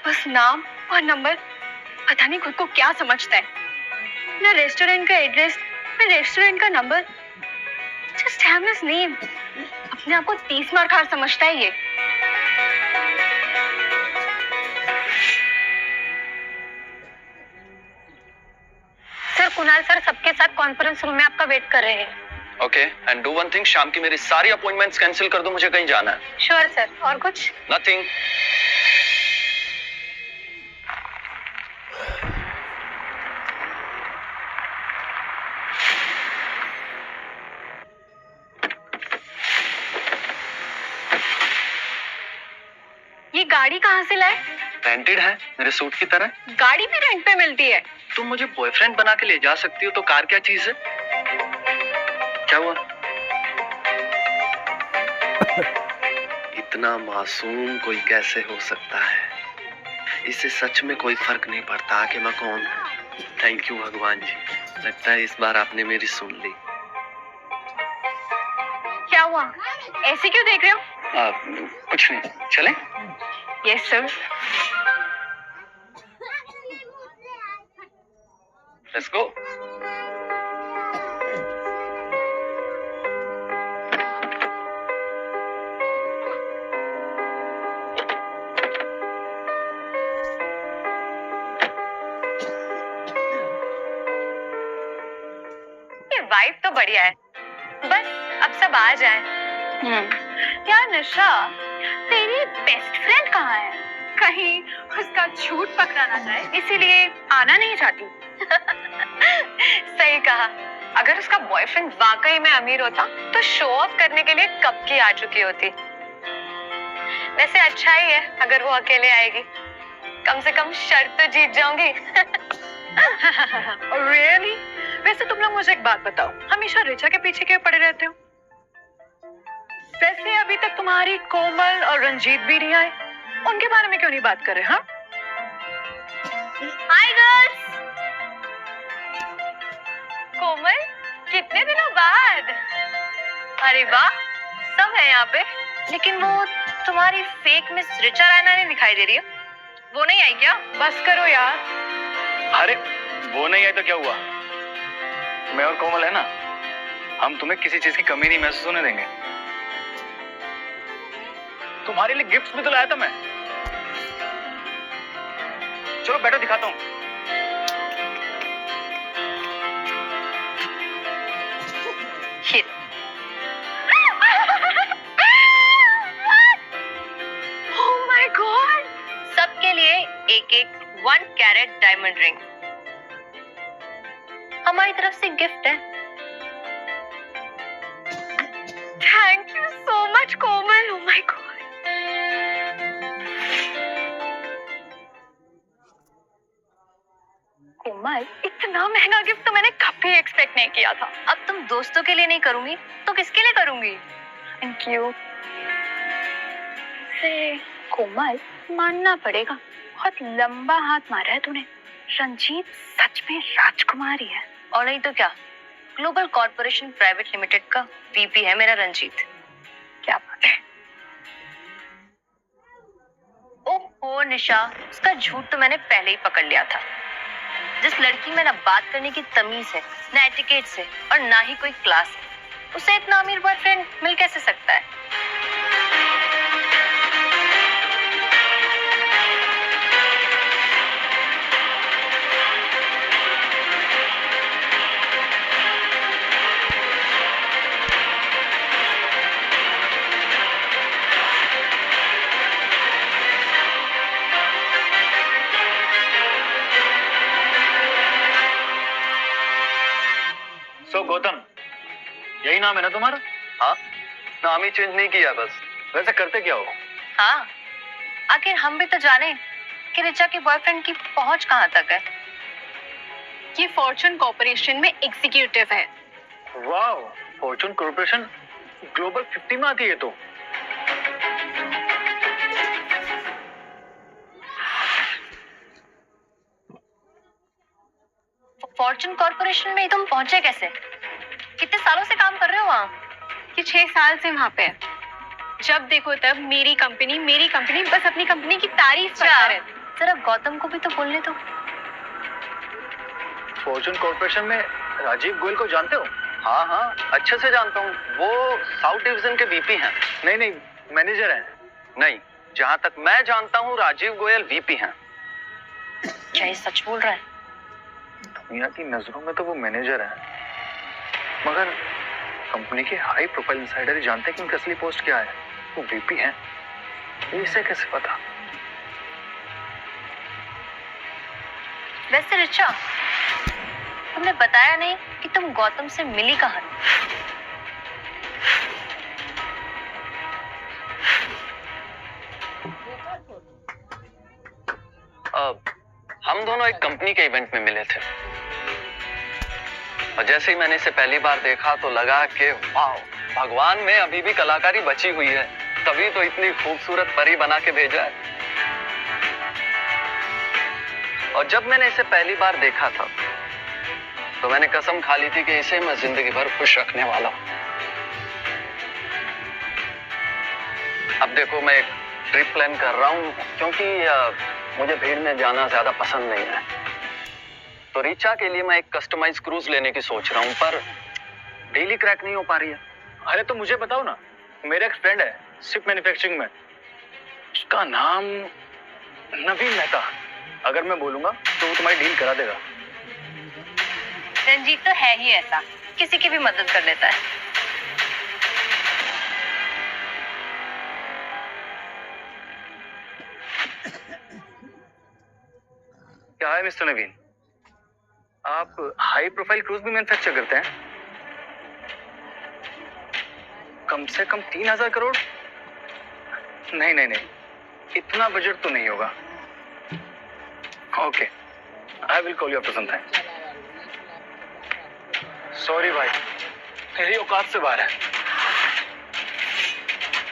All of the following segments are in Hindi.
बस नाम और नंबर, पता नहीं खुद को क्या समझता है। ना रेस्टोरेंट का एड्रेस, ना रेस्टोरेंट का number, just have his name. अपने आप को 30 मार खार समझता है ये। सर, कुणाल सर सबके साथ कॉन्फ्रेंस रूम में आपका वेट कर रहे हैं। Okay, and do one thing, शाम की मेरी सारी अपॉइंटमेंट्स कैंसिल कर दो, मुझे कहीं जाना है। Sure sir. और कुछ? नथिंग। ये गाड़ी कहाँ से लाए? रेंटेड है, मेरे सूट की तरह। गाड़ी भी रेंट पे मिलती है? तुम मुझे बॉयफ्रेंड बना के ले जा सकती हो तो कार क्या चीज है? क्या हुआ? इतना मासूम कोई कैसे हो सकता है? इससे सच में कोई फर्क नहीं पड़ता कि मैं कौन हूँ। थैंक यू भगवान जी, लगता है इस बार आपने मेरी सुन ली। क्या हुआ? ऐसे क्यों देख रहे हो? कुछ नहीं, चले? Yes sir. Let's go. ये वाइब तो बढ़िया है, बस अब सब आ जाएं। यार निशा, तेरी बेस्ट फ्रेंड कहाँ है? कहीं उसका झूठ पकड़ा ना जाए, इसीलिए आना नहीं चाहती। सही कहा। अगर उसका बॉयफ्रेंड वाकई में अमीर होता तो शो ऑफ करने के लिए कब की आ चुकी होती। वैसे अच्छा ही है अगर वो अकेले आएगी, कम से कम शर्त तो जीत जाऊंगी। रियली? वैसे तुम लोग मुझे एक बात बताओ, हमेशा रिचा के पीछे क्यों पड़े रहते हो? वैसे अभी तक तुम्हारी कोमल और रंजीत भी नहीं आए, उनके बारे में क्यों नहीं बात कर रहे? हाँ, हाय गर्ल्स। कोमल, कितने दिनों बाद। अरे वाह, सब है यहाँ पे। लेकिन वो तुम्हारी फेक मिस रिचा रायना नहीं दिखाई दे रही है, वो नहीं आई क्या? बस करो यार। अरे वो नहीं है तो क्या हुआ? मैं और कोमल है ना, हम तुम्हें किसी चीज की कमी नहीं महसूस होने देंगे। तुम्हारे लिए गिफ्ट्स भी तो लाया था मैं। चलो बैठो, दिखाता हूँ। ये ओह माय गॉड, सबके लिए एक एक 1 कैरेट डायमंड रिंग हमारी तरफ से गिफ्ट है। Thank you so much Komal. Oh my god. Komal, इतना महंगा गिफ्ट तो मैंने कभी एक्सपेक्ट नहीं किया था। अब तुम दोस्तों के लिए नहीं करूंगी तो किसके लिए करूंगी? Thank you. से कोमल, मानना पड़ेगा, बहुत लंबा हाथ मारा है तूने। रंजीत सच में राजकुमारी है। और नहीं तो क्या, ग्लोबल कॉर्पोरेशन प्राइवेट लिमिटेड का वीपी है मेरा रंजीत। क्या बात है। ओहो निशा, उसका झूठ तो मैंने पहले ही पकड़ लिया था। जिस लड़की में ना बात करने की तमीज है, ना एटिकेट से, और ना ही कोई क्लास है, उसे इतना अमीर बॉयफ्रेंड मिल कैसे सकता है? सो गौतम, यही नाम है ना तुम्हारा? हाँ, नाम ही चेंज नहीं किया बस। वैसे करते क्या हो? हाँ, आखिर हम भी तो जाने कि रिचा के बॉयफ्रेंड की पहुंच कहाँ तक है। ये फॉर्चून कॉर्पोरेशन में एग्जीक्यूटिव है। वाह, फॉर्चून कॉर्पोरेशन ग्लोबल 50 में आती है तो। फॉर्चून कॉर्पोरेशन में तुम पहुंचे कैसे? कितने सालों से काम कर रहे हो वहाँ? कि 6 साल से वहाँ पे है। जब देखो तब मेरी कंपनी बस अपनी कंपनी की तारीफ करता रहता। जरा गौतम को भी तो बोलने दो। फॉर्चून कॉर्पोरेशन में राजीव गोयल को जानते हो? हाँ हाँ, अच्छे से जानता हूँ। वो साउथ डिवीजन के वीपी हैं। नहीं, मैनेजर हैं। नहीं, जहाँ तक मैं जानता हूँ राजीव गोयल वीपी हैं। क्या ये सच बोल रहा है? दुनिया की नजरों में तो वो मैनेजर हैं, मगर कंपनी के हाई प्रोफाइल इंसाइडर ही जानते हैं कि उनकी असली पोस्ट क्या है। वो वीपी हैं, इसे कैसे पता? वैसे रिचा, तुमने बताया नहीं कि तुम गौतम से मिली कहाँ? हम दोनों एक कंपनी के इवेंट में मिले थे और जैसे ही मैंने इसे पहली बार देखा तो लगा कि वाह, भगवान में अभी भी कलाकारी बची हुई है, तभी तो इतनी खूबसूरत परी बना के भेजा है। और जब मैंने इसे पहली बार देखा था तो मैंने कसम खा ली थी कि इसे मैं जिंदगी भर खुश रखने वाला हूं। अब देखो, मैं एक ट्रिप प्लान कर रहा हूं क्योंकि मुझे भीड़ में जाना ज्यादा पसंद नहीं है। तो रीचा के लिए मैं एक कस्टमाइज क्रूज लेने की सोच रहा हूं, पर डेली क्रैक नहीं हो पा रही है। अरे तो मुझे बताओ ना, मेरा एक फ्रेंड है शिप मैन्युफैक्चरिंग में, उसका नाम नवीन मेहता। अगर मैं बोलूंगा तो वो तुम्हारी डील करा देगा। रंजीत तो है ही ऐसा, किसी की भी मदद कर लेता है। क्या है मिस्टर नवीन, आप हाई प्रोफाइल क्रूज भी मैन्युफैक्चर करते हैं? कम से कम 3,000 करोड़? नहीं, इतना बजट तो नहीं होगा। Okay, I will call you after some time. Sorry भाई, मेरी औकात से बाहर है।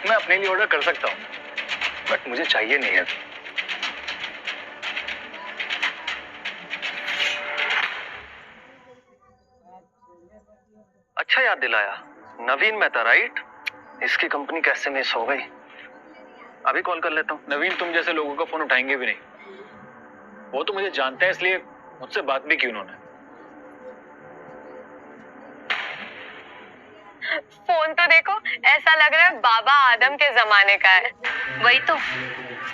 मैं अपने लिए ऑर्डर कर सकता हूँ, बट मुझे चाहिए नहीं है। अच्छा याद दिलाया, नवीन मेहता राइट? इसकी कंपनी कैसे मिस हो गई। अभी कॉल कर लेता हूँ। नवीन तुम जैसे लोगों का फोन उठाएंगे भी नहीं। वो तो मुझे जानते हैं, इसलिए मुझसे बात भी की उन्होंने। फोन तो देखो, ऐसा लग रहा है बाबा आदम के जमाने का है। वही तो,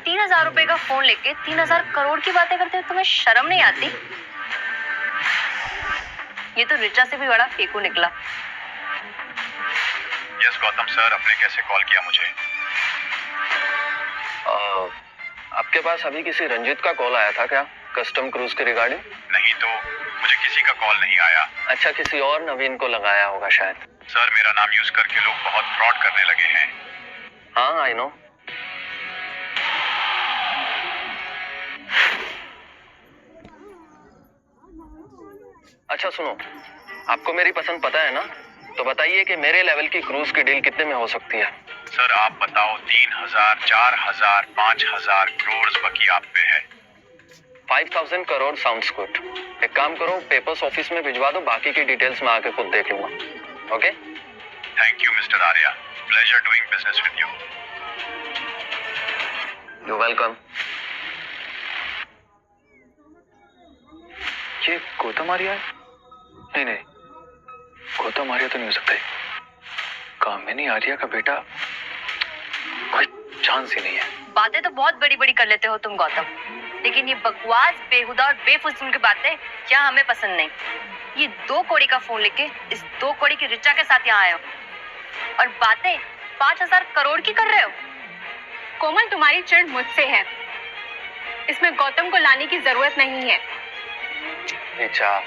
3,000 रुपए का फोन लेके 3,000 करोड़ की बातें करते हो, तुम्हें शर्म नहीं आती? ये तो रिचा से भी बड़ा फेकू निकला। यस गौतम सर, आपने कैसे कॉल किया मुझे? आपके पास अभी किसी रंजीत का कॉल आया था क्या, कस्टम क्रूज के रिगार्डिंग? नहीं तो मुझे किसी का कॉल नहीं आया। अच्छा, किसी और नवीन को लगाया होगा शायद। सर, मेरा नाम यूज करके लोग बहुत फ्रॉड करने लगे हैं। हाँ आई नो। अच्छा सुनो, आपको मेरी पसंद पता है ना, तो बताइए कि मेरे लेवल की क्रूज की डील कितने में हो सकती है। सर आप बताओ, 3,000, 4,000, 5,000 करोड़ बाकी आप पे है। 5,000 करोड़ साउंड्स गुड। एक काम करो, पेपर्स ऑफिस में भिजवा दो, बाकी की डिटेल्स में आके खुद देख लूंगा। Okay, thank you mister Arya, pleasure doing business with you. You welcome. ये गौतम आर्या है? नहीं, गौतम आर्या तो नहीं हो सकता। कामिनी आर्या का बेटा, कोई चांस ही नहीं है। बातें तो बहुत बड़ी बड़ी कर लेते हो तुम गौतम, लेकिन ये बकवास, बेहुदा और बेफजूल की बातें क्या हमें पसंद नहीं। ये 2 कौड़ी का फोन लेके इस 2 कौड़ी की रिचा के साथ यहाँ आए हो और बातें 5,000 करोड़ की कर रहे हो। कोमल, तुम्हारी चिढ़ मुझसे है, इसमें गौतम को लाने की जरूरत नहीं है। रिचा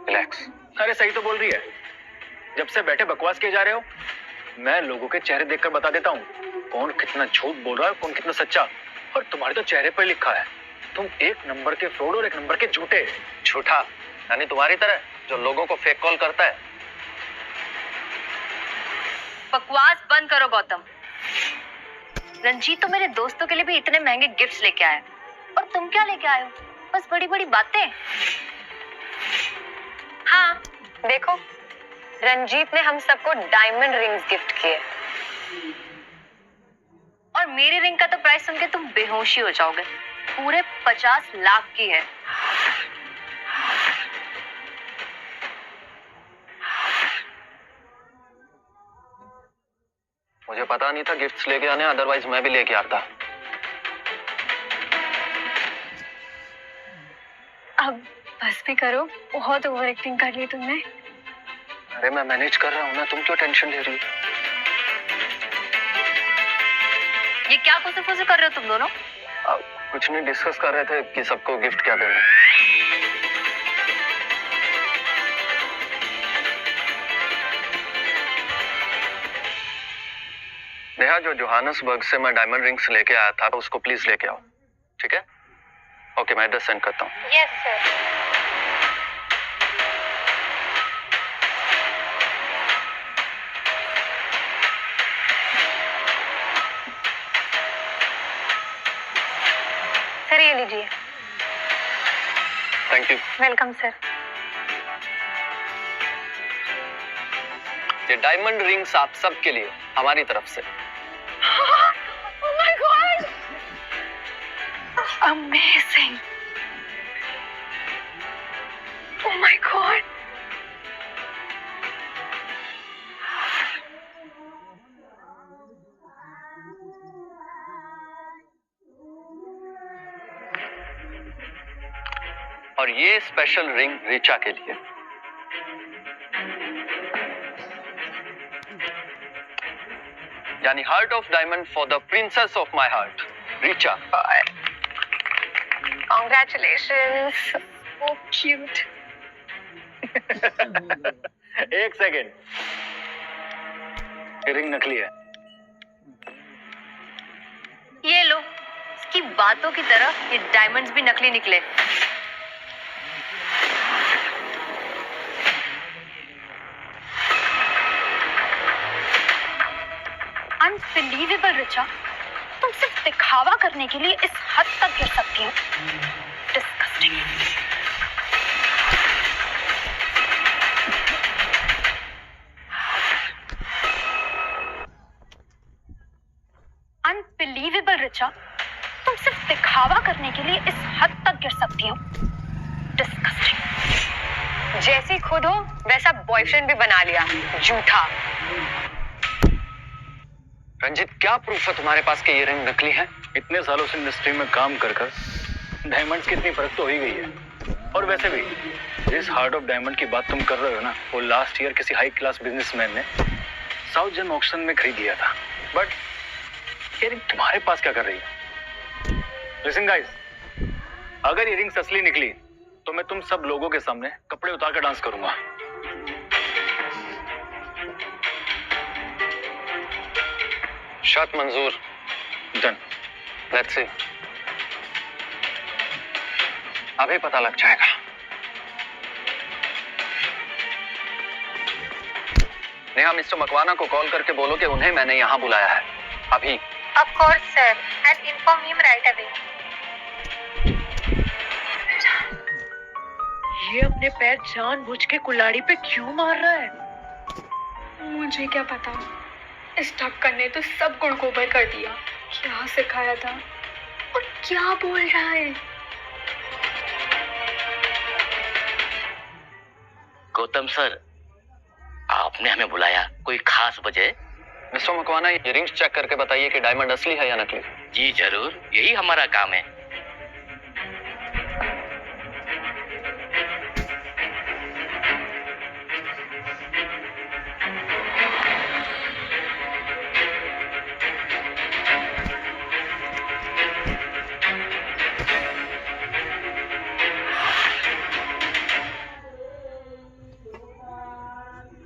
रिलैक्स। अरे सही तो बोल रही है। जब से बैठे बकवास किए जा रहे हो, मैं लोगों के चेहरे देखकर बता देता हूँ कौन कितना झूठ बोल रहा है, कौन कितना सच्चा। और तुम्हारे तो चेहरे पर लिखा है, तुम 1 नंबर के फ्रॉड और 1 नंबर के झूठे। झूठा यानी तुम्हारी तरह जो लोगों को फेक कॉल करता है। बकवास बंद करो गौतम। रंजीत तो मेरे दोस्तों के लिए भी इतने महंगे गिफ्ट्स लेके आया, और तुम क्या लेके आए हो? बस बड़ी बड़ी बातें। हाँ देखो, रंजीत ने हम सबको डायमंड रिंग्स गिफ्ट किए, और मेरी रिंग का तो प्राइस सुन के तुम बेहोश ही हो जाओगे। पूरे 50 लाख की है। मुझे पता नहीं था गिफ्ट्स लेके आने, अदरवाइज मैं भी लेके आता। अब बस भी करो, बहुत ओवर एक्टिंग कर ली तुमने। अरे मैं मैनेज कर रहा हूँ ना, तुम क्यों टेंशन ले रही हो? ये क्या फुसफुस कर रहे हो तुम दोनों? कुछ नहीं, डिस्कस कर रहे थे कि सबको गिफ्ट क्या देना। नेहा, जो जोहानसबर्ग से मैं डायमंड रिंग्स लेके आया था उसको प्लीज लेके आओ, ठीक है? ओके, मैं एड्रेस सेंड करता हूँ। Yes sir. सर ये लीजिए। Thank you. Welcome sir. ये डायमंड रिंग्स आप सबके लिए हमारी तरफ से। Oh my God! Amazing! Oh my God! और ये स्पेशल रिंग रिचा के लिए। यानी heart of diamond for the princess of my heart, Richa. Congratulations! So cute. एक सेकेंड, ये रिंग नकली है। ये लो, इसकी बातों की तरह ये डायमंड्स भी नकली निकले। अनबिलीवेबल रिचा, तुम सिर्फ दिखावा करने के लिए इस हद तक गिर सकती हो। डिस्गस्टिंग। अनबिलीवेबल रिचा, तुम सिर्फ दिखावा करने के लिए इस हद तक गिर सकती हो। डिस्गस्टिंग। जैसी खुद हो वैसा बॉयफ्रेंड भी बना लिया, झूठा। रंजित, क्या प्रूफ है तुम्हारे पास कि ये रिंग नकली है? इतने सालों से इंडस्ट्री में काम कर डायमंड्स की इतनी फर्क तो हो ही गई है। और वैसे भी जिस हार्ट ऑफ डायमंड की बात तुम कर रहे हो ना, वो लास्ट ईयर किसी हाई क्लास बिजनेसमैन ने साउथ जन ऑक्शन में खरीद लिया था। बट ये रिंग तुम्हारे पास क्या कर रही है? लिसन गाइस, अगर ये रिंग असली निकली तो मैं तुम सब लोगों के सामने कपड़े उतार कर डांस करूंगा। शर्त मंजूर। डन। Let's see. अभी पता लग जाएगा। नेहा, मिस्टर मकवाना को कॉल करके बोलो कि उन्हें मैंने यहाँ बुलाया है अभी। Of course sir, I'll inform him right away. ये अपने पैर जानबूझ के कुल्हाड़ी पे क्यों मार रहा है? मुझे क्या पता, इस ढक्कन ने तो सब गुड़ गोबर कर दिया। क्या सिखाया था और क्या बोल रहा है? गौतम सर, आपने हमें बुलाया, कोई खास वजह? मिस्टर मकवाना, ये रिंग्स चेक करके बताइए कि डायमंड असली है या नकली। जी जरूर, यही हमारा काम है।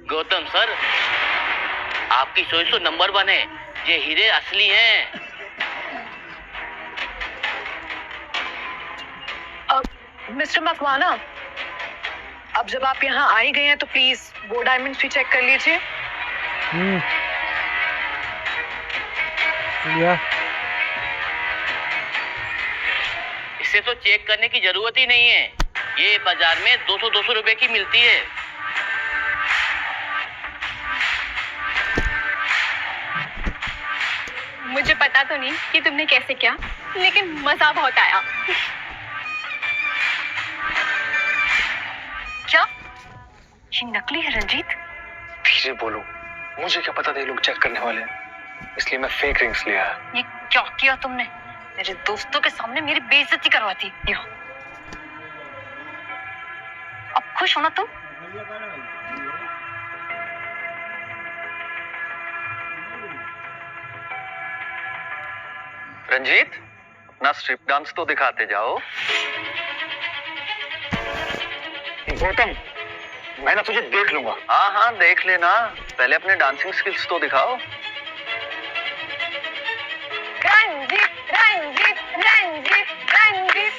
गौतम सर, आपकी चॉइस तो नंबर 1 है, ये हीरे असली हैं। मिस्टर मकवाना, अब जब आप यहाँ आ ही गए हैं तो प्लीज वो डायमंड्स भी चेक कर लीजिए। इसे तो चेक करने की जरूरत ही नहीं है, ये बाजार में 200 रुपए की मिलती है। मुझे पता तो नहीं कि तुमने कैसे किया, लेकिन मजा बहुत आया। क्या ये नकली है रंजीत? धीरे बोलो, मुझे क्या पता था ये लोग चेक करने वाले हैं, इसलिए मैं फेक रिंग्स लिया है। ये क्या किया तुमने? मेरे दोस्तों के सामने मेरी बेइज्जती करवाती। अब खुश हो ना तुम? रंजीत, अपना स्ट्रिप डांस तो दिखाते जाओ। गौतम, मैं ना तुझे देख लूंगा। हाँ हाँ देख लेना, पहले अपने डांसिंग स्किल्स तो दिखाओ। रंजीत, रंजीत, रंजीत, रंजीत।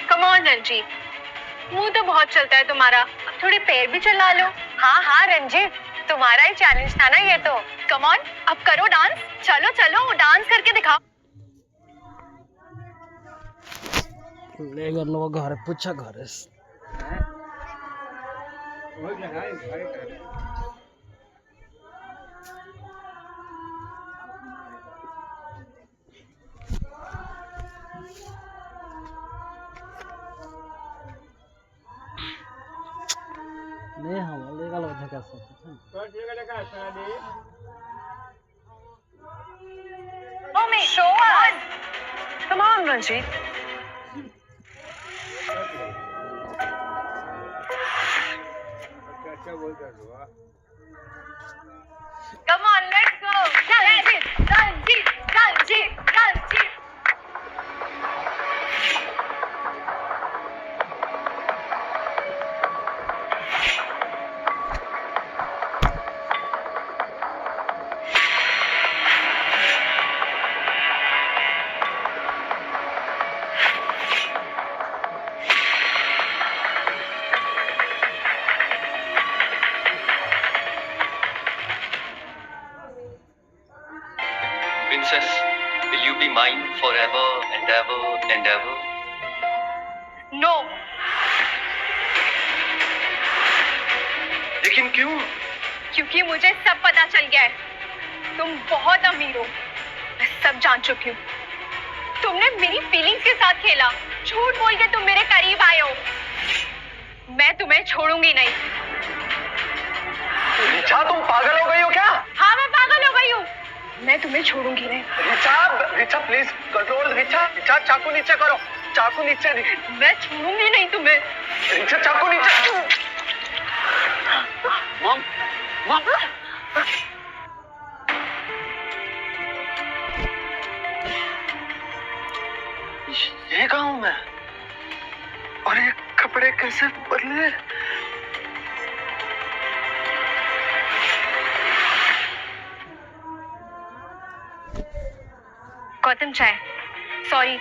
कम ऑन रंजीत, मुंह तो बहुत चलता है तुम्हारा, अब थोड़े पैर भी चला लो। हाँ हाँ रंजीत, तुम्हारा ही चैलेंज था ना ये तो। कम ऑन, अब करो डांस। चलो चलो डांस करके दिखाओ। घर पूछा घर नहीं हम लेगा लो झका सब Oh me, show us. Come on, Ranjit. Come on, let's go. Ranjit, Ranjit, Ranjit, Ranjit. Princess, will you be mine forever and ever and ever? No. लेकिन क्यों? क्योंकि मुझे सब पता चल गया है। तुम बहुत अमीर हो, मैं सब जान चुकी हूँ। तुमने मेरी फीलिंग्स के साथ खेला, झूठ बोल के तुम मेरे करीब आए हो। मैं तुम्हें छोड़ूंगी नहीं। रिचा, तुम पागल हो गई हो क्या? हाँ मैं पागल हो गई हूँ, मैं तुम्हें छोड़ूंगी नहीं। Richa please control. रिचा चाकू नीचे करो, चाकू नीचे। मैं छोड़ूंगी नहीं तुम्हें। रिचा चाकू नीचे। Mom, mom. ये कहाँ हूँ मैं? और ये कपड़े कैसे बदले? गौतम चाय, सॉरी,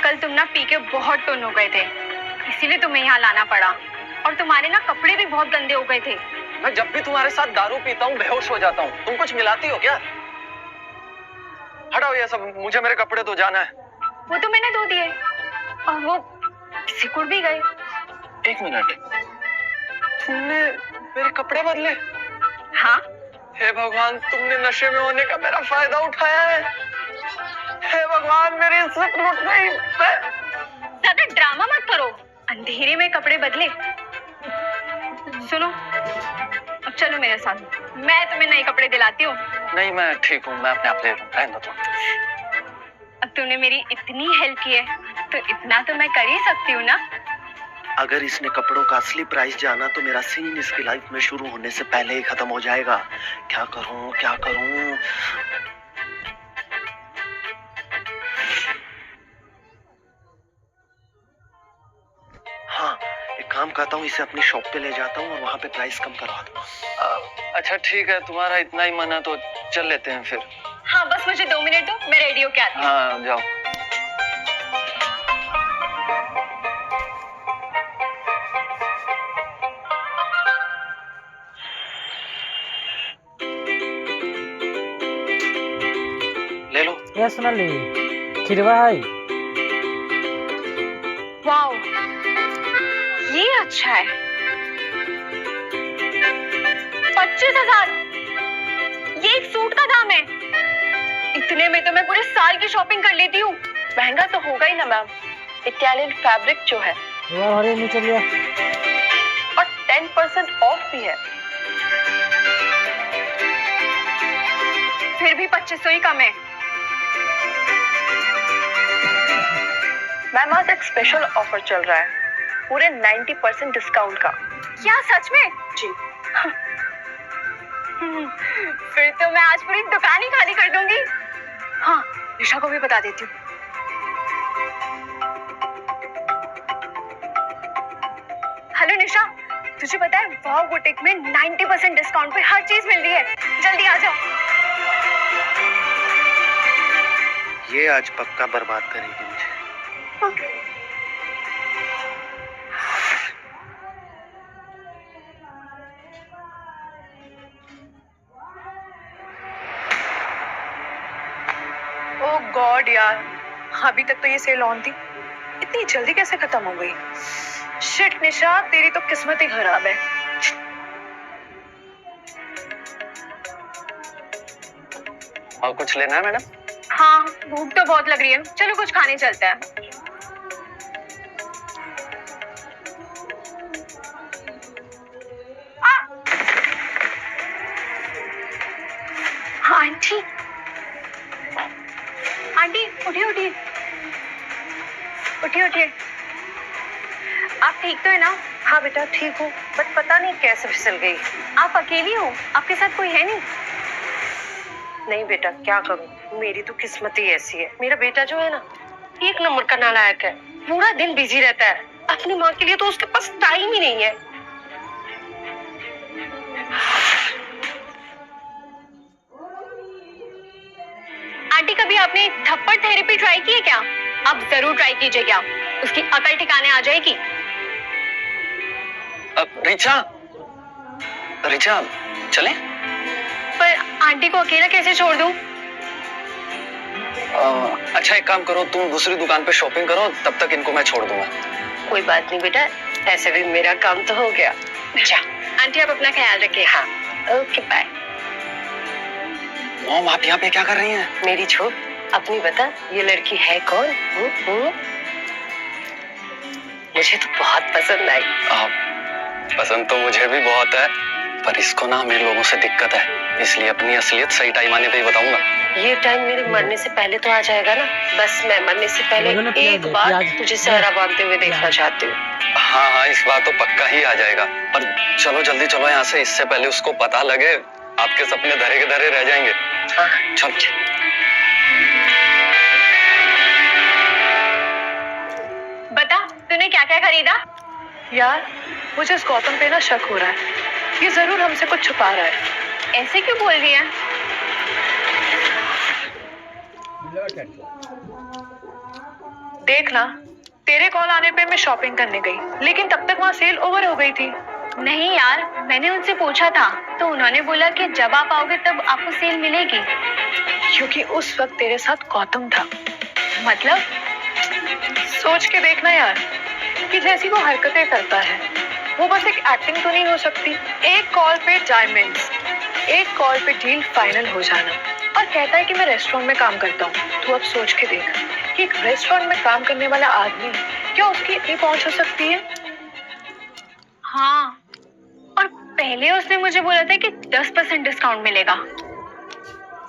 कल तुम ना पी के बहुत टुन हो गए थे, इसीलिए तुम्हें यहाँ लाना पड़ा। और तुम्हारे ना कपड़े भी बहुत गंदे हो गए थे। मैं जब भी तुम्हारे साथ दारू पीता हूँ बेहोश हो जाता हूँ। तुम कुछ मिलाती हो क्या? हटाओ ये सब, मुझे मेरे कपड़े तो जाना है। वो तो मैंने धो दिए और वो सिकुड़ भी गए। एक मिनट, तुमने मेरे कपड़े बदले? हाँ। हे भगवान, तुमने नशे में होने का मेरा फायदा उठाया है। हे भगवान, मेरी इज्जत लुट गई। ज्यादा ड्रामा मत करो, अंधेरे में कपड़े बदले। सुनो, अब चलो मेरे साथ, मैं तुम्हें नए कपड़े दिलाती हूँ। नहीं, मैं ठीक हूँ, मैं अपने आप ले लूँ, रहने दो। अब तुमने मेरी इतनी हेल्प की है तो इतना तो मैं कर ही सकती हूँ ना। अगर इसने कपड़ों का असली प्राइस जाना तो मेरा सीन इसकी लाइफ में शुरू होने से पहले ही खत्म हो जाएगा। क्या करूं, क्या करूं? हाँ, एक काम करता हूँ, इसे अपनी शॉप पे ले जाता हूँ और वहां पे प्राइस कम करवा दूंगा। अच्छा ठीक है, तुम्हारा इतना ही मन है तो चल लेते हैं फिर। हाँ बस मुझे 2 मिनट दो, मैं रेडी होके आती हूँ। हाँ जाओ। ले लो। ये सोनाली खिरवा है। वाओ, ये अच्छा है। 25,000, ये एक सूट का दाम है। इतने में तो मैं पूरे साल की शॉपिंग कर लेती हूँ। महंगा तो होगा ही ना मैम, इटालियन फैब्रिक जो है, यार हरी नीचे लिया। और 10% ऑफ भी है। फिर भी 2500 ही कम है। मैम आज एक स्पेशल ऑफर चल रहा है, पूरे 90% डिस्काउंट का। क्या सच में? जी। फिर तो मैं आज पूरी दुकान ही खाली कर दूंगी। हाँ, निशा को भी बता देती हूँ। हेलो निशा, तुझे पता है वाव बुटीक में 90% डिस्काउंट पे हर चीज मिल रही है। जल्दी आ जाओ। ये आज पक्का बर्बाद करेगी मुझे। ओह गॉड यार, अभी तक तो ये सेल ऑन थी, इतनी जल्दी कैसे खत्म हो गई? शिट निशा, तेरी तो किस्मत ही खराब है। और कुछ लेना है मैडम? हाँ, भूख तो बहुत लग रही है, चलो कुछ खाने चलते हैं। आंटी, आंटी उठिए उठिए उठिए उठिए। आप ठीक तो है ना? हाँ बेटा ठीक हूँ, बट पता नहीं कैसे फिसल गई। आप अकेली हो? आपके साथ कोई है नहीं? नहीं बेटा, क्या करूँ, मेरी तो किस्मत ही ऐसी है। मेरा बेटा जो है ना, एक नंबर का नालायक है, पूरा दिन बिजी रहता है। अपनी माँ के लिए तो उसके पास टाइम ही नहीं है। आंटी, कभी आपने थप्पड़ थेरेपी ट्राई की है क्या? आप जरूर ट्राई कीजिएगा, उसकी अकल ठिकाने आ जाएगी। रिचा, रिचा चले? पर आंटी को अकेला कैसे छोड़ दूं? अच्छा एक काम करो, तुम दूसरी दुकान पे शॉपिंग करो, तब तक इनको मैं छोड़ दूंगा। कोई बात नहीं बेटा, ऐसे भी मेरा काम तो हो गया। अच्छा आंटी, आप अपना ख्याल रखिए। हाँ, ओके बाय। मॉम, आप यहाँ पे क्या कर रही हैं? मेरी छोड़, अपनी बता, ये लड़की है कौन? मुझे तो बहुत पसंद आई। पसंद तो मुझे भी बहुत है, पर इसको ना मेरे लोगों से दिक्कत है, इसलिए अपनी असलियत सही टाइम आने पे ही बताऊंगा। ये टाइम मेरे मरने से पहले तो आ जाएगा ना? बस मैं मरने से पहले एक बार तुझे सहरा बांधते हुए देखना चाहती हूँ। हाँ हाँ, इस बार तो पक्का ही आ जाएगा, पर चलो जल्दी चलो यहाँ से, इससे पहले उसको पता लगे आपके सपने धरे के धरे रह जाएंगे। हाँ चल। बता, तूने क्या क्या खरीदा? यार, मुझे इस गौतम पे ना शक हो रहा है, ये जरूर हमसे कुछ छुपा रहा है। ऐसे क्यों बोल रही है? देखना, तेरे कॉल आने पे मैं शॉपिंग करने गई, लेकिन तब तक वहाँ सेल ओवर हो गई थी। नहीं यार, मैंने उनसे पूछा था तो उन्होंने बोला कि जब आप आओगे तब आपको सेल मिलेगी। क्योंकि उस वक्त तेरे साथ गौतम था। मतलब? सोच के देखना यार, कि जैसी वो हरकतें करता है, वो बस एक एक्टिंग तो नहीं हो सकती। एक कॉल पे डायमंड्स, एक कॉल पे डील फाइनल हो जाना, और कहता है कि मैं रेस्टोरेंट में काम करता हूँ। तू अब सोच के देख कि एक रेस्टोरेंट में काम करने वाला आदमी, क्या उसकी इतनी पहुंच हो सकती है? हाँ, और पहले उसने मुझे बोला था कि 10% डिस्काउंट मिलेगा,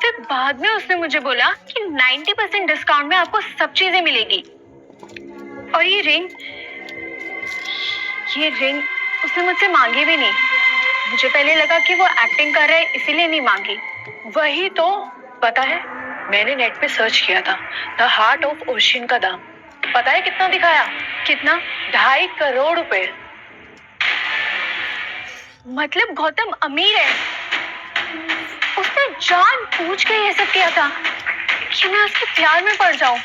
फिर बाद में उसने मुझे बोला कि 90% डिस्काउंट में आपको सब चीजें मिलेगी। और ये रिंग उसने मुझसे मांगी भी नहीं। मुझे पहले लगा कि वो एक्टिंग कर रहा है, इसीलिए नहीं मांगी। वही तो, पता है, मैंने नेट पे सर्च किया था, द हार्ट ऑफ ओशियन का दाम पता है कितना दिखाया? कितना? 2.5 करोड़ रुपए। मतलब गौतम अमीर है। उसने जानबूझ के ये सब किया था कि मैं उसके प्यार में पड़ जाऊं।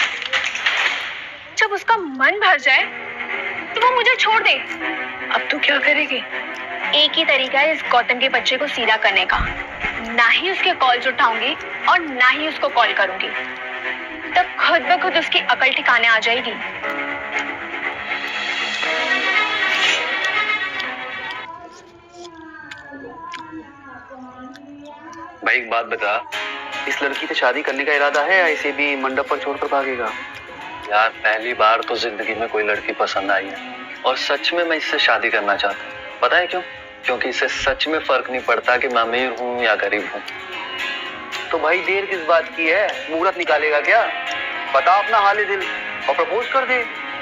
जब उसका मन भर जाए तो वो मुझे छोड़ दे। अब तू क्या करेगी? एक ही तरीका है इस गौतम के बच्चे को सीधा करने का, ना ही उसके कॉल्स उठाऊंगी और ना ही उसको कॉल करूंगी, तब खुद ब खुद उसकी अकल ठिकाने आ जाएगी। भाई एक बात बता, इस लड़की से शादी करने का इरादा है या इसे भी मंडप पर छोड़कर भागेगा? यार पहली बार तो जिंदगी में कोई लड़की पसंद आई है और सच में मैं इससे शादी करना चाहता हूँ। पता है क्यों? क्योंकि इसे सच में फर्क नहीं पड़ता कि मैं अमीर हूँ या गरीब हूँ। तो भाई देर किस बात की है? मुहूर्त निकालेगा क्या? बता अपना हाल दिल और प्रपोज कर दे।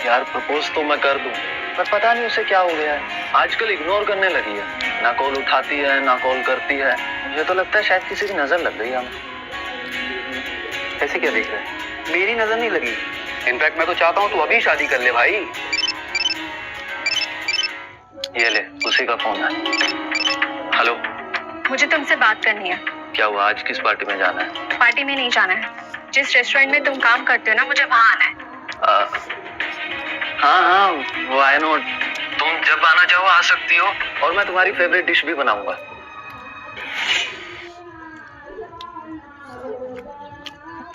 यार प्रपोज तो मैं कर दूं, पर पता नहीं उसे क्या हो गया है, आजकल इग्नोर करने लगी है, ना कॉल उठाती है ना कॉल करती है। मुझे तो लगता है शायद किसी की नजर लग गई हमें। ऐसे क्या देख रहे हैं? मेरी नजर नहीं लगी, इनफैक्ट मैं तो चाहता हूँ तू अभी शादी कर ले भाई। ये ले, उसी का फोन है। हेलो, मुझे तुमसे बात करनी है। क्या हुआ? आज किस पार्टी में जाना है? पार्टी में नहीं जाना है, जिस रेस्टोरेंट में तुम काम करते हो ना, मुझे वहाँ आना है। हाँ, वो आई नो। तुम जब आना चाहो आ सकती हो और मैं तुम्हारी फेवरेट डिश भी बनाऊंगा।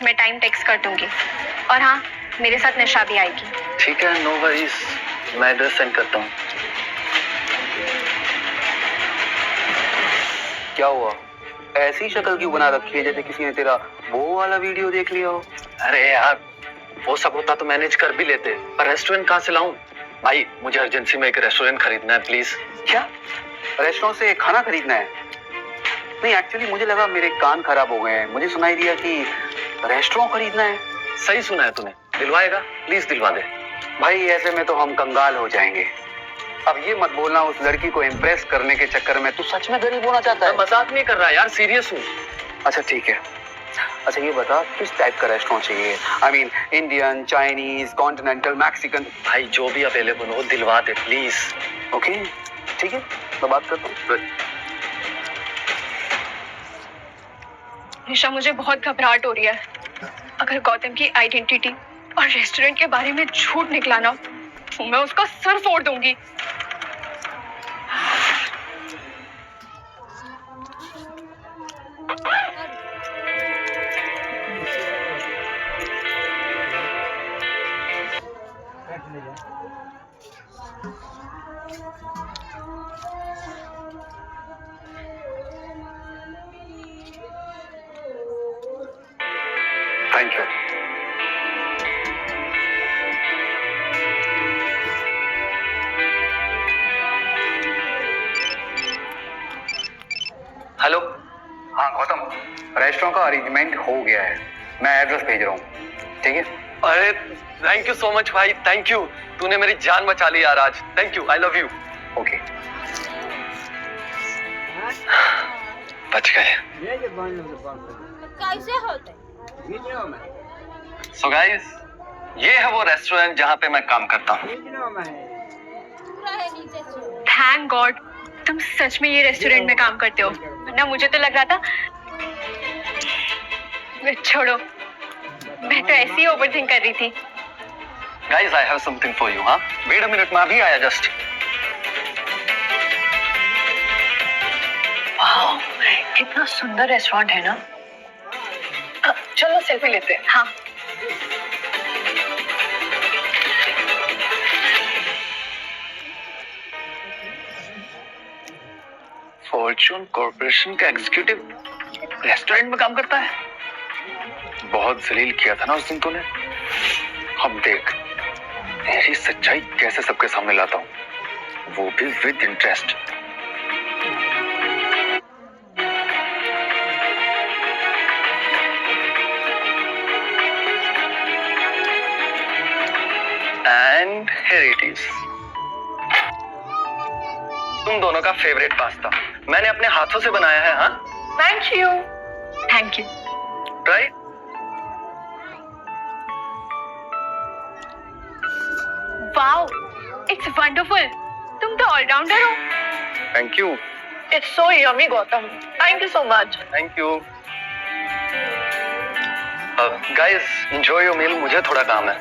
मैं टाइम टेक्स्ट कर दूंगी। और हाँ, मेरे साथ निशा भी आएगी। ठीक है, नो वरीज, मैं एड्रेस सेंड करता हूँ। क्या हुआ? ऐसी शक्ल क्यों बना रखी है जैसे किसी ने तेरा वो वाला वीडियो देख लिया हो? अरे यार, वो सब होता तो मैनेज कर भी लेते, पर रेस्टोरेंट कहाँ से लाऊं? भाई मुझे अर्जेंसी में एक रेस्टोरेंट खरीदना है प्लीज। क्या? रेस्टोरेंट से खाना खरीदना है? नहीं, एक्चुअली मुझे लगा मेरे कान खराब हो गए हैं, मुझे सुनाई दिया कि रेस्टोरेंट खरीदना है। सही सुना है तूने। दिलवाएगा? प्लीज दिलवा दे। भाई ऐसे में तो हम कंगाल हो जाएंगे। अब ये मत बोलना उस लड़की को इम्प्रेस करने के चक्कर में तू सच में गरीब होना चाहता है। मजाक नहीं कर रहा यार, सीरियस हूँ। अच्छा ठीक है, अच्छा ये बता किस टाइप का रेस्टोरेंट चाहिए? I mean Indian, Chinese, continental, Mexican? भाई जो भी अवेलेबल हो दिलवा दे प्लीज। ओके ठीक है, मैं बात करता हूँ। निशा, मुझे बहुत घबराहट हो रही है। अगर गौतम की आइडेंटिटी और रेस्टोरेंट के बारे में झूठ निकला ना, तो मैं उसका सर फोड़ दूंगी। Thank you. हेलो। हाँ गौतम, रेस्टोरेंट का अरेंजमेंट हो गया है, मैं एड्रेस भेज रहा हूँ। ठीक है? अरे थैंक यू सो मच भाई, थैंक यू। तूने मेरी जान बचा ली यार आज। Thank you, I love you. Okay, बच गए। कैसे होते? सो गाइस, ये है वो रेस्टोरेंट जहाँ पे मैं काम करता हूँ। थैंक गॉड तुम सच में ये रेस्टोरेंट में काम करते हो, वरना मुझे तो लग रहा था। छोड़ो, मैं तो ऐसी ही ओवरथिंक कर रही थी। Guys, I have something for you. हाँ वेट अ मिनट, मैं अभी आया जस्ट। वाह, कितना सुंदर रेस्टोरेंट है ना। चलो सेल्फी लेते हैं। हाँ, फॉर्च्यून कॉर्पोरेशन का एग्जीक्यूटिव रेस्टोरेंट में काम करता है। बहुत जलील किया था ना उस दिन तूने। अब देख तेरी सच्चाई कैसे सबके सामने लाता हूँ, वो भी with interest. And here it is, तुम दोनों का फेवरेट पास्ता मैंने अपने हाथों से बनाया है। हाँ thank you. Thank you. Try. Wow, it's wonderful. तुम तो ऑलराउंडर हो। Thank you. It's so yummy Gautam, thank you so much. Thank you. Guys enjoy your meal, मुझे थोड़ा काम है।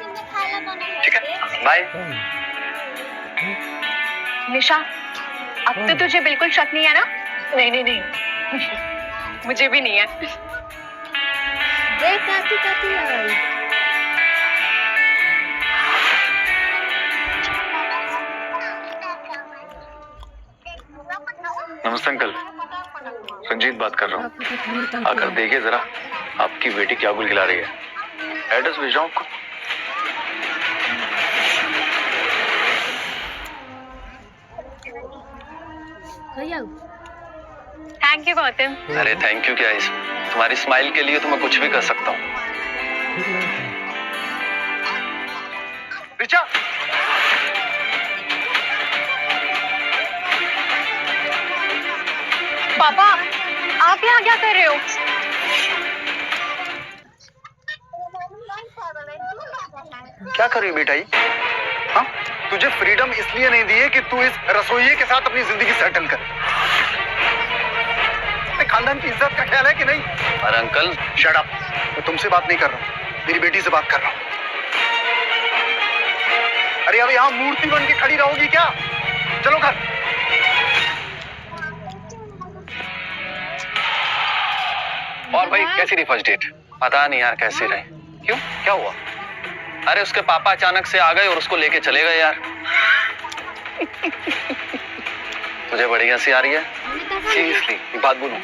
ठीक है, बाय। निशा, अब तो तुझे बिल्कुल शक नहीं है ना? नहीं नहीं नहीं। मुझे भी नहीं है। देख काती काती आई। नमस्ते अंकल, रंजीत बात कर रहा हूँ। आकर देखिए जरा। आपकी बेटी क्या गुलगिला रही है? एड्रेस भेज रहा हूँ आपको। Thank you Gautam. अरे थैंक यू क्या, इस तुम्हारी स्माइल के लिए तो मैं कुछ भी कर सकता हूँ। रिचा, पापा आप यहाँ क्या कर रहे हो? क्या कर रही है बेटा ये? हाँ, तुझे फ्रीडम इसलिए नहीं दी है कि तू इस रसोइये के साथ अपनी जिंदगी सेटल कर। अपने खानदान की इज्जत का ख्याल है कि नहीं? और अंकल शट अप, मैं तुमसे बात नहीं कर रहा हूँ, मेरी बेटी से बात कर रहा हूँ। अरे अब यहाँ मूर्ति बन के खड़ी रहोगी क्या? चलो घर। और भाई कैसी रही फर्स्ट डेट? पता नहीं यार कैसी रही। क्यों, क्या हुआ? अरे उसके पापा अचानक से आ गए और उसको लेके चले गए यार। तुझे बड़ी हंसी आ रही है? सीरियसली एक बात बोलूं,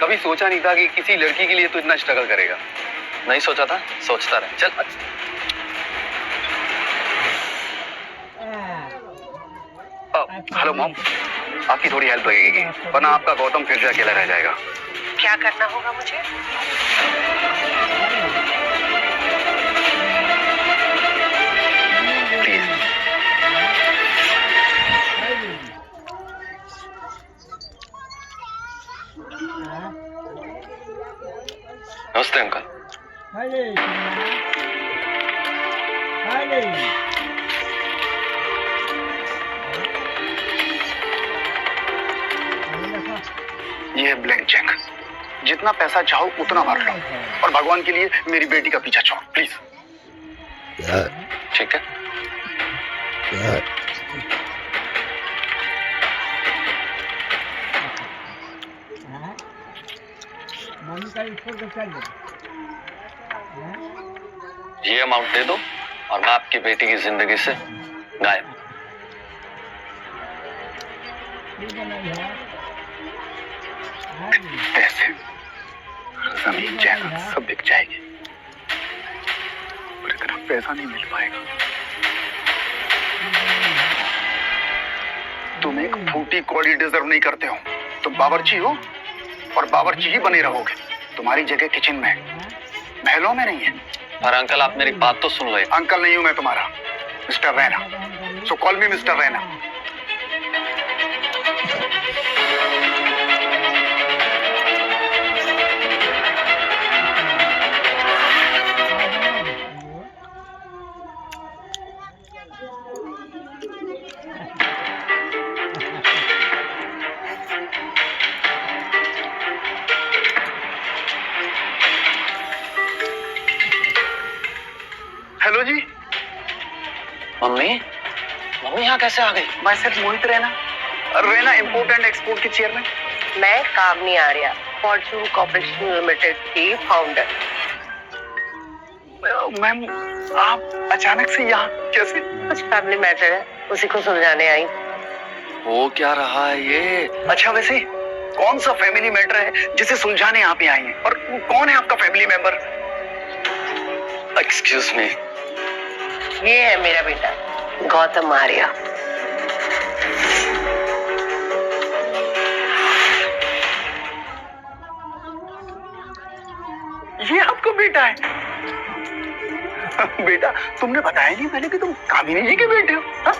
कभी सोचा नहीं था कि किसी लड़की के लिए तू इतना स्ट्रगल करेगा। नहीं सोचा था, सोचता रहे। चल हेलो मॉम, आपकी थोड़ी हेल्प लगेगी, वरना आपका गौतम फिर से अकेला रह जाएगा। क्या करना होगा मुझे? प्लीज। नमस्ते अंकल। ये है ब्लैंक चेक, जितना पैसा चाहो उतना भर लो, और भगवान के लिए मेरी बेटी का पीछा छोड़ो प्लीज। ठीक है। ये अमाउंट दे दो और मैं आपकी बेटी की जिंदगी से गायब। पैसे, जमीन जायदाद सब बिक जाएगी, पर इतना पैसा नहीं मिल पाएगा। तुम एक फूटी कौड़ी डिजर्व नहीं करते हो। तुम बावर्ची हो और बावर्ची ही बने रहोगे। तुम्हारी जगह किचन में है, महलों में नहीं है। पर अंकल आप मेरी बात तो सुन लो। अंकल नहीं हूं मैं तुम्हारा, mister Raina. So call me mister Raina. Hello जी। मम्मी, मम्मी यहाँ कैसे आ गई? मैं सिर्फ Mohit Raina, Raina import and export के चेयरमैन। मैं Kamini Arya, fortune corporation limited की फाउंडर। मैम आप अचानक से यहाँ कैसे? कुछ फैमिली मैटर है, उसी को सुलझाने आई। वो क्या रहा है ये? अच्छा वैसे कौन सा फैमिली मैटर है जिसे सुलझाने आप यहाँ आई हैं? और कौन है आपका फैमिली मेंबर? Excuse me. ये है मेरा बेटा गौतम आर्या। ये आपका बेटा है? बेटा तुमने बताया नहीं पहले कि तुम कामिनी जी के बेटे हो। हाँ?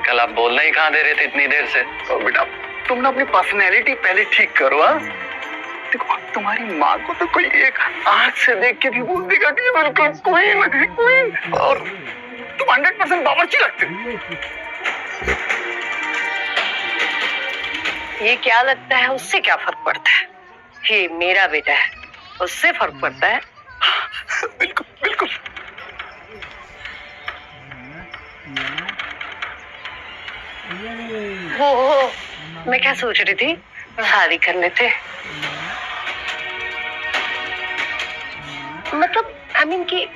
कल आप बोलना ही कहाँ दे रहे थे इतनी देर से? तो बेटा तुम ना अपनी पर्सनैलिटी पहले ठीक करो। हाँ? देखो तुम्हारी माँ को तो कोई एक आंख से देख के भी बोल देगा कि ये बिल्कुल कोई नहीं कोई, और तुम 100% बावर्ची लगते हो। ये क्या लगता है, उससे क्या फर्क पड़ता है? ये मेरा बेटा है, उससे फर्क पड़ता है। बिल्कुल बिल्कुल। हो, मैं क्या सोच रही थी, शादी कर लेते। मतलब आई मीन कि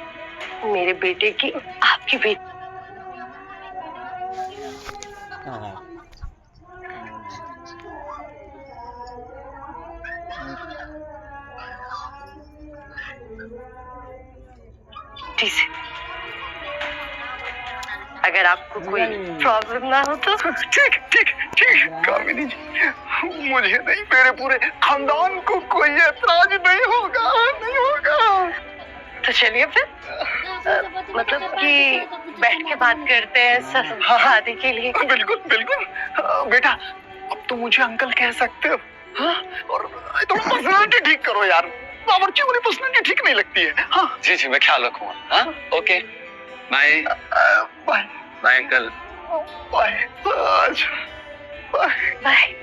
मेरे बेटे की आपकी बेटी। सेफ्टी से। अगर आपको कोई प्रॉब्लम ना हो तो। ठीक ठीक ठीक कामिनी जी, मुझे नहीं, मेरे पूरे खानदान को कोई ऐतराज नहीं होगा, नहीं होगा। तो चलिए फिर, मतलब कि बैठ के बात करते हैं शादी के लिए। बिल्कुल बिल्कुल। बेटा अब तो मुझे अंकल कह सकते हो। हाँ? और तो पर्सनालिटी ठीक करो यार, बावर्ची वाली पर्सनालिटी ठीक नहीं लगती है। हाँ जी जी, मैं ख्याल रखूंगा। हाँ okay, bye bye bye uncle. Bye bye bye.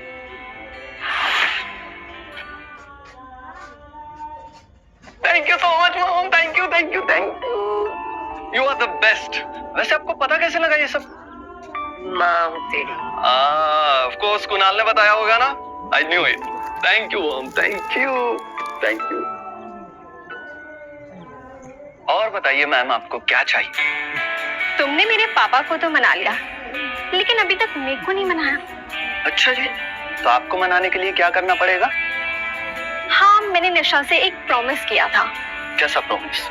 Thank you so much mom, thank you thank you thank you. You are the best. वैसे आपको पता कैसे लगा ये सब? माँ तेरी। ऑफ कोर्स कुणाल ने बताया होगा ना। I knew it. Thank you mom, thank you thank you. और बताइए मैम, आपको क्या चाहिए? तुमने मेरे पापा को तो मना लिया, लेकिन अभी तक मेरे को नहीं मनाया। अच्छा जी, तो आपको मनाने के लिए क्या करना पड़ेगा? हाँ, मैंने निशा से एक प्रॉमिस किया था। कैसा प्रॉमिस?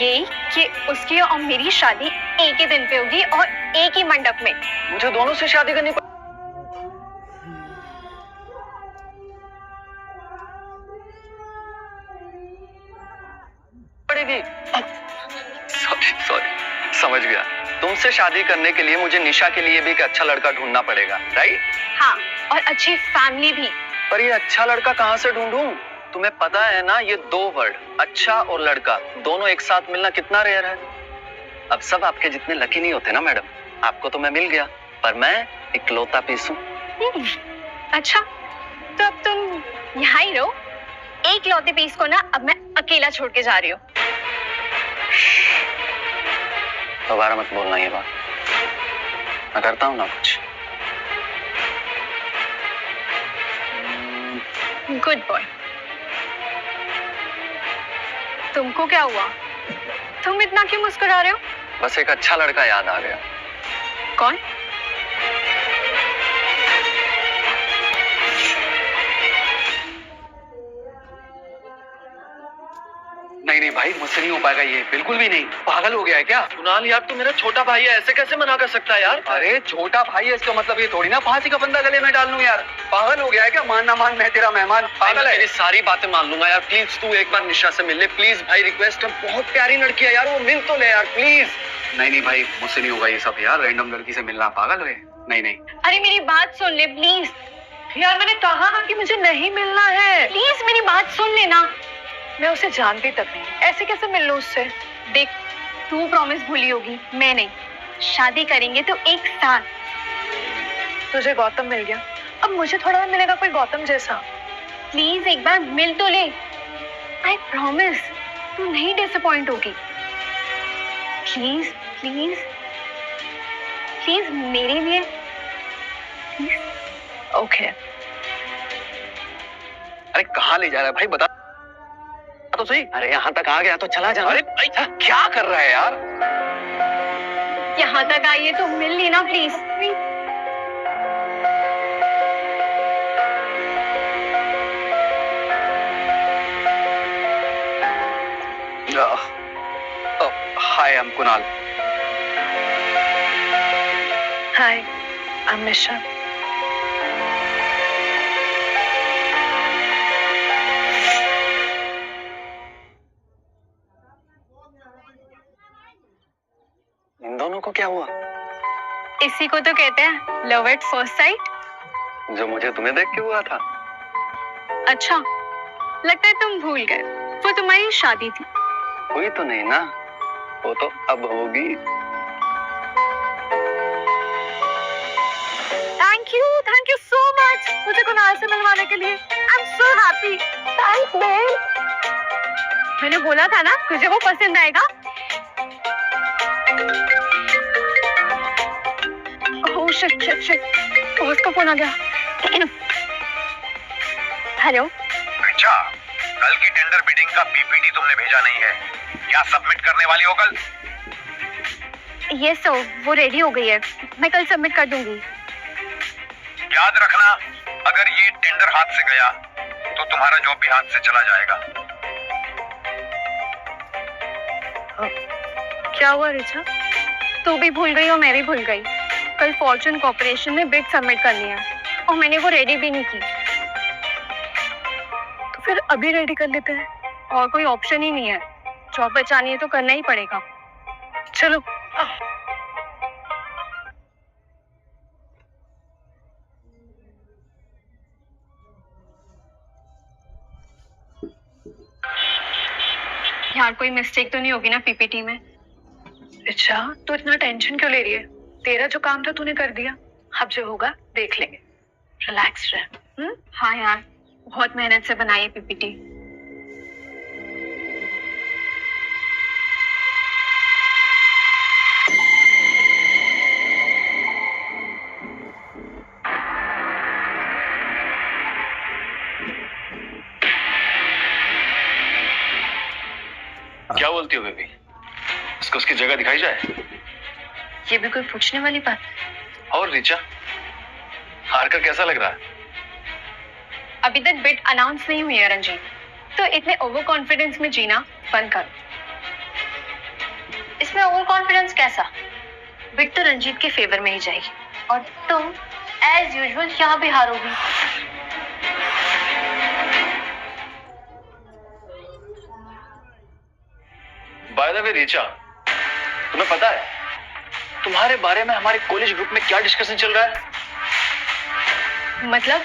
ये कि उसकी और मेरी शादी एक ही दिन पे होगी और एक ही मंडप में। मुझे दोनों से शादी करनी पड़ेगी। सॉरी सॉरी, समझ गया। तुमसे शादी करने के लिए मुझे निशा के लिए भी एक अच्छा लड़का ढूंढना पड़ेगा, राइट? हाँ, और अच्छी फैमिली भी। पर ये अच्छा लड़का कहाँ से ढूंढूं? तुम्हें पता है ना, ये दो वर्ड अच्छा और लड़का दोनों एक साथ मिलना कितना रेयर है। अब सब आपके जितने लकी नहीं होते ना मैडम। आपको तो मैं मिल गया, पर मैं इकलौता पीस हूं। अच्छा, तो अब तुम यहाँ ही रहो। एक लौते पीस को ना अब मैं अकेला छोड़ के जा रही हूँ। दोबारा मत बोलना ये बात, मैं करता हूँ ना कुछ। Good boy. तुमको क्या हुआ? तुम इतना क्यों मुस्कुरा रहे हो? बस एक अच्छा लड़का याद आ गया। कौन? नहीं नहीं भाई, मुझसे नहीं हो पाएगा ये, बिल्कुल भी नहीं। पागल हो गया है क्या? कुणाल यार, तू मेरा छोटा भाई है, ऐसे कैसे मना कर सकता है यार? अरे छोटा भाई है इसका मतलब ये थोड़ी ना फांसी का फंदा गले में डाल लूं यार। पागल हो गया है क्या? मान ना मान, मैं तेरा मेहमान। पागल है? तेरी सारी बातें मान लूंगा यार, प्लीज तू एक बार निशा से मिल ले प्लीज भाई, रिक्वेस्ट है। बहुत प्यारी लड़की है यार, वो मिल तो ले यार प्लीज। नहीं नहीं भाई, मुझसे नहीं होगा ये सब यार, रैंडम लड़की से मिलना। पागल है? नहीं नहीं। अरे मेरी बात सुन ले प्लीज। यार मैंने कहा ना कि मुझे नहीं मिलना है। प्लीज मेरी बात सुन लेना। मैं उसे जानती तक नहीं, ऐसे कैसे मिल लूं उससे? देख, तू प्रॉमिस भूली होगी, मैं नहीं। शादी करेंगे तो एक साथ। तुझे गौतम मिल गया, अब मुझे थोड़ा मिलेगा कोई गौतम जैसा। प्लीज एक बार मिल तो ले। आई प्रॉमिस, तू नहीं डिसअपॉइंट होगी। प्लीज प्लीज प्लीज मेरे लिए। ओके। अरे कहाँ ले जा रहा है भाई, बता तो सही। अरे यहाँ तक आ गया तो चला जा। अरे क्या कर रहा है यार? यहाँ तक आइए तो मिल लेना please. Hi, I am Kunal. Hi, I am Nisha. इन दोनों को क्या हुआ? इसी को तो कहते हैं लव एट फर्स्ट साइट। जो मुझे तुम्हें देख के हुआ था। अच्छा, लगता है तुम भूल गए, वो तुम्हारी शादी थी। हुई तो नहीं ना, वो तो अब होगी। थैंक यू सो मच मुझे कुणाल से मिलवाने के लिए। I am so happy. Thanks babe. मैंने बोला था ना तुझे वो पसंद आएगा। Oh shit shit shit, boss का फोन आ गया। हेलो अच्छा, कल की टेंडर बिडिंग का पीपीटी तुमने भेजा नहीं है, क्या सबमिट करने वाली हो कल? यस सर, वो रेडी हो गई है, मैं कल सबमिट कर दूंगी। याद रखना, अगर ये टेंडर हाथ से गया तो तुम्हारा जॉब भी हाथ से चला जाएगा। क्या हुआ रिचा? तू भी भूल गई और मैं भी भूल गई। कल फॉर्चून कॉर्पोरेशन में बिड सबमिट करनी है और मैंने वो रेडी भी नहीं की। तो फिर अभी रेडी कर लेते हैं, और कोई ऑप्शन ही नहीं है। जॉब बचानी है तो करना ही पड़ेगा। चलो। यार कोई मिस्टेक तो नहीं होगी ना पीपीटी में? अच्छा, तू इतना टेंशन क्यों ले रही है? तेरा जो काम था तूने कर दिया, अब जो होगा देख लेंगे। रिलैक्स रह। हाँ यार, बहुत मेहनत से बनाई है पीपीटी। क्या बोलती हो बेबी? इसको उसकी जगह दिखाई जाए? ये भी कोई पूछने वाली बात? और रिचा, हार कर कैसा लग रहा है? अभी तक बिड अनाउंस नहीं हुई है रंजीत, तो इतने ओवर कॉन्फिडेंस में जीना बंद करो। इसमें ओवर कॉन्फिडेंस कैसा? बिड तो रंजीत के फेवर में ही जाएगी और तुम एज यूजुअल यहाँ भी हारोगी। बाय द वे रिचा, तुम्हें पता है तुम्हारे बारे में हमारे कॉलेज ग्रुप में क्या डिस्कशन चल रहा है? मतलब?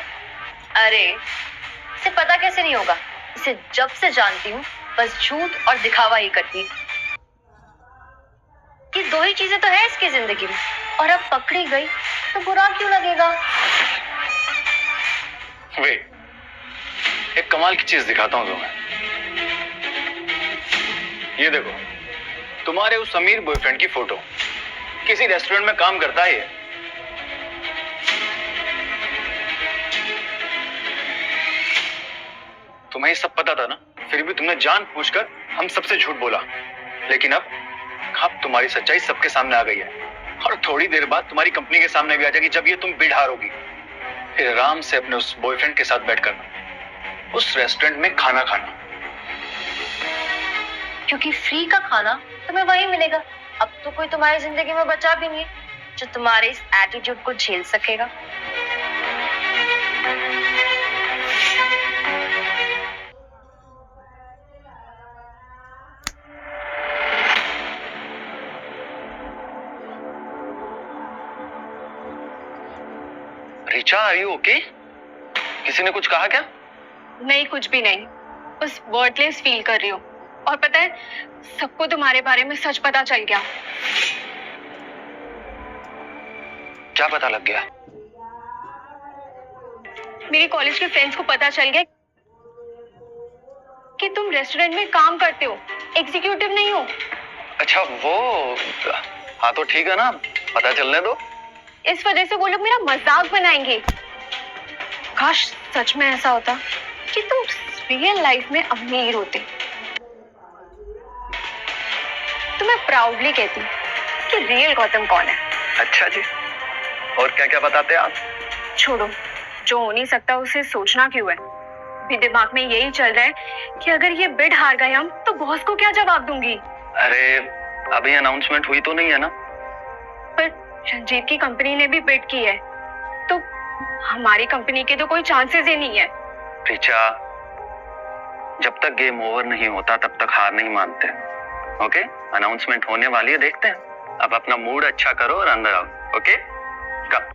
अरे इसे पता कैसे नहीं होगा? इसे जब से जानती हूँ बस झूठ और दिखावा ही करती है। ये दो ही चीजें तो है इसकी जिंदगी में, और अब पकड़ी गई तो बुरा क्यों लगेगा? वेट, एक कमाल की चीज दिखाता हूं तुम्हें। ये देखो, तुम्हारे उस अमीर बॉयफ्रेंड की फोटो। किसी रेस्टोरेंट में काम करता है ये। तुम्हें ये सब पता था ना, फिर भी तुमने जानबूझकर हम सबसे झूठ बोला। लेकिन अब तुम्हारी सच्चाई सबके सामने आ गई है, और थोड़ी देर बाद तुम्हारी कंपनी के सामने भी आ जाएगी, जब ये तुम बिड हारोगी। फिर आराम से अपने उस बॉयफ्रेंड के साथ बैठकर उस रेस्टोरेंट में खाना खाना। क्योंकि फ्री का खाना तुम्हें वही मिलेगा। अब तो कोई तुम्हारी जिंदगी में बचा भी नहीं है जो तुम्हारे इस एटीट्यूड को झेल सकेगा। Richa, are you okay? किसी ने कुछ कहा क्या? नहीं, कुछ भी नहीं, बस वर्डलेस फील कर रही हूँ। और पता है, सबको तुम्हारे बारे में सच पता चल गया। क्या पता लग गया? मेरे कॉलेज के फ्रेंड्स को पता चल गया कि तुम रेस्टोरेंट में काम करते हो, एग्जीक्यूटिव नहीं हो। अच्छा वो, हाँ तो ठीक है ना, पता चलने दो। इस वजह से वो लोग मेरा मजाक बनाएंगे। काश सच में ऐसा होता कि तुम रियल लाइफ में अमीर होते, तो मैं प्राउडली कहती कि रियल गौतम कौन है। अच्छा जी, और क्या क्या बताते हैं आप? छोड़ो, जो हो नहीं सकता उसे सोचना क्यों है। मेरे दिमाग में यही चल रहा है कि अगर ये बिड हार गए हम, तो बॉस को क्या जवाब दूंगी। अरे अभी अनाउंसमेंट हुई तो नहीं है ना? पर रंजीत की कंपनी ने भी बिड की है, तो हमारी कंपनी के तो कोई चांसेस ही नहीं है। रिचा, जब तक गेम ओवर नहीं होता तब तक हार नहीं मानते। ओके, अनाउंसमेंट होने वाली है, देखते हैं। अब अपना मूड अच्छा करो और अंदर आओ। ओके, कम।